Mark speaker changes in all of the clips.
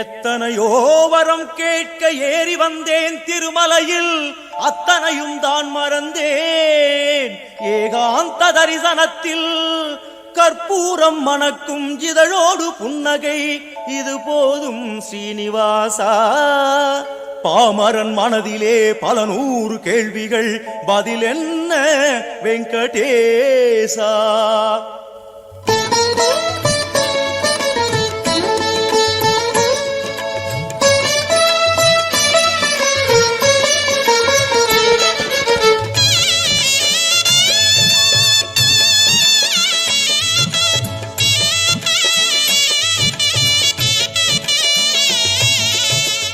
Speaker 1: எத்தனையோ வரம் கேட்க ஏறி வந்தேன் திருமலையில், அத்தனையும் தான் மறந்தேன் ஏகாந்த தரிசனத்தில். கற்பூரம் மணக்கும் இதழோடு புன்னகை, இது போதும் சீனிவாசா. பாமரன் மனதிலே பல நூறு கேள்விகள், பதில் என்ன வெங்கடேசா?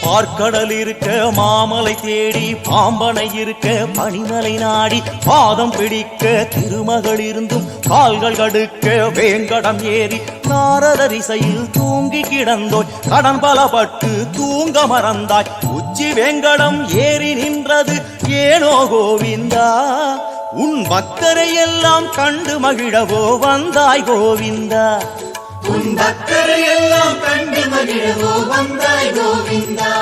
Speaker 1: பார்க்கடல் இருக்க மாமலை தேடி, பாம்பனை இருக்க பனிமலை நாடி, பாதம் பிடிக்க திருமகள் இருந்தும் கால்கள் கடுக்க வேங்கடம் ஏறி, நாரதரிசையில் தூங்கி கிடந்தோய் கடன் பலப்பட்டு தூங்க மறந்தாய். உச்சி வேங்கடம் ஏறி நின்றது ஏனோ கோவிந்தா, உன் பக்தரை எல்லாம் கண்டு மகிழவோ வந்தாய் கோவிந்தா.
Speaker 2: உன் பக்தரை எல்லாம் கண்டு மகிழவோ வந்தாய் கோவிந்தா.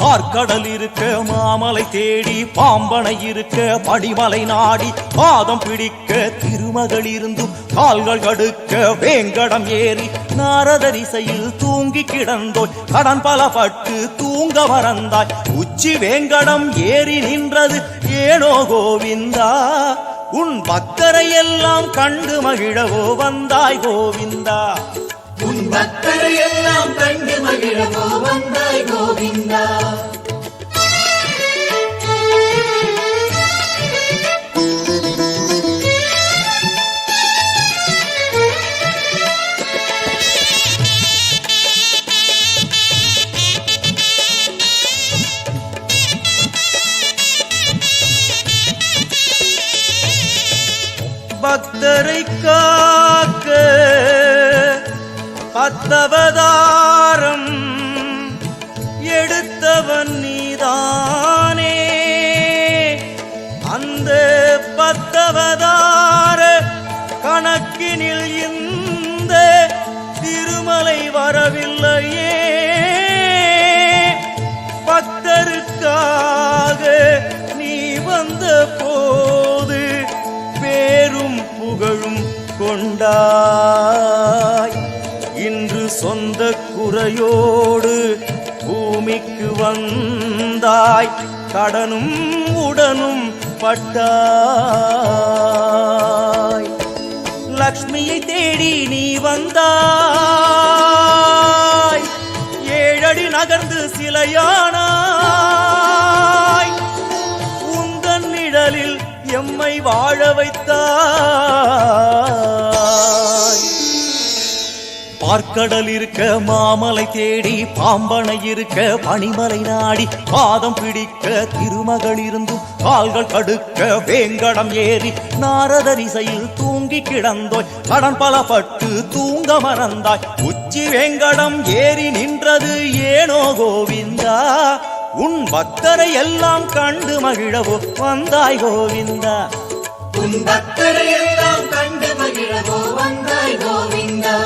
Speaker 1: பார்க்கடல் இருக்க மாமலை தேடி, பாம்பனை இருக்க படிமலை நாடி, பாதம் பிடிக்க திருமகள் இருந்தும் கால்கள் கடுக்க வேங்கடம் ஏறி, நாரதரிசையில் தூங்கி கிடந்தோய் கடன் பலப்பட்டு தூங்க மறந்தாய். உச்சி வேங்கடம் ஏறி நின்றது ஏனோ கோவிந்தா, உன் பக்தரை எல்லாம் கண்டு மகிழவோ வந்தாய் கோவிந்தா.
Speaker 2: உன் பக்தரை எல்லாம் கண்டு மகிழவோ வந்தாய் கோவிந்தா.
Speaker 1: பக்தரை காக்க பத்தவதாரம் எடுத்தவன் நீதானே, அந்த பத்தவதார கணக்கினில் இந்த திருமலை வரவில்லையே. பக்தருக்காக நீ வந்த போது பேரும் புகழும் கொண்டாய், இன்று சொந்த குறையோடு பூமிக்கு வந்தாய், கடனும் உடனும் பட்டாய். லக்ஷ்மியை தேடி நீ வந்தாய், ஏழடி நகர்ந்து சிலையானாய், உந்தன் நிழலில் எம்மை வாழ வைத்தாய். பார்க்கடல் இருக்க மாமலை தேடி, பாம்பனை இருக்க பனிமலை நாடி, பாதம் பிடிக்க திருமகள் இருந்தும் கால்கள் கடுக்க வேங்கடம் ஏறி, நாரதரிசையில் தூங்கி கிடந்தோய் கடன் பலப்பட்டு தூங்க மறந்தாய். உச்சி வேங்கடம் ஏறி நின்றது ஏனோ கோவிந்தா, உன் பக்தரை எல்லாம் கண்டு மகிழவோ வந்தாய் கோவிந்தா.
Speaker 2: உன் பக்தரை எல்லாம் கண்டு மகிழவோ வந்தாய் கோவிந்தா.